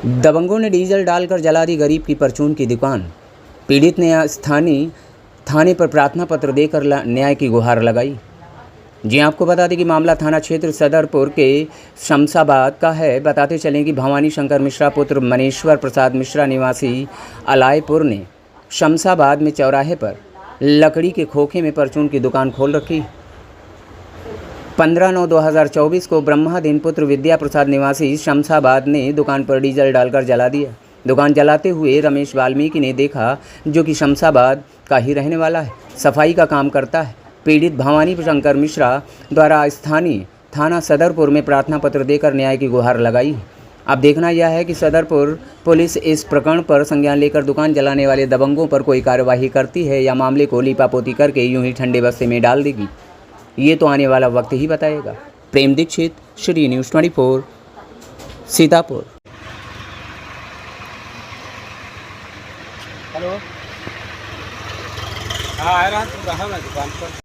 दबंगों ने डीजल डालकर जला दी गरीब की परचून की दुकान। पीड़ित ने स्थानीय थाने पर प्रार्थना पत्र देकर न्याय की गुहार लगाई। जी आपको बता दें कि मामला थाना क्षेत्र सदरपुर के शमशाबाद का है। बताते चलें कि भवानी शंकर मिश्रा पुत्र मनेश्वर प्रसाद मिश्रा निवासी अलायपुर ने शमशाबाद में चौराहे पर लकड़ी के खोखे में परचून की दुकान खोल रखी। 15/9/2024 को ब्रह्मादीन पुत्र विद्या प्रसाद निवासी शमशाबाद ने दुकान पर डीजल डालकर जला दिया। दुकान जलाते हुए रमेश वाल्मीकि ने देखा, जो कि शमशाबाद का ही रहने वाला है, सफाई का काम करता है। पीड़ित भवानी शंकर मिश्रा द्वारा स्थानीय थाना सदरपुर में प्रार्थना पत्र देकर न्याय की गुहार लगाई। अब देखना यह है कि सदरपुर पुलिस इस प्रकरण पर संज्ञान लेकर दुकान जलाने वाले दबंगों पर कोई कार्यवाही करती है या मामले को लीपापोती करके यूं ही ठंडे बस्ते में डाल देगी। ये तो आने वाला वक्त ही बताएगा। प्रेम दीक्षित, श्री न्यूज़ 24, सीतापुर। हेलो, हाँ, आ रहा हूँ, रहा मैं दुकान पर।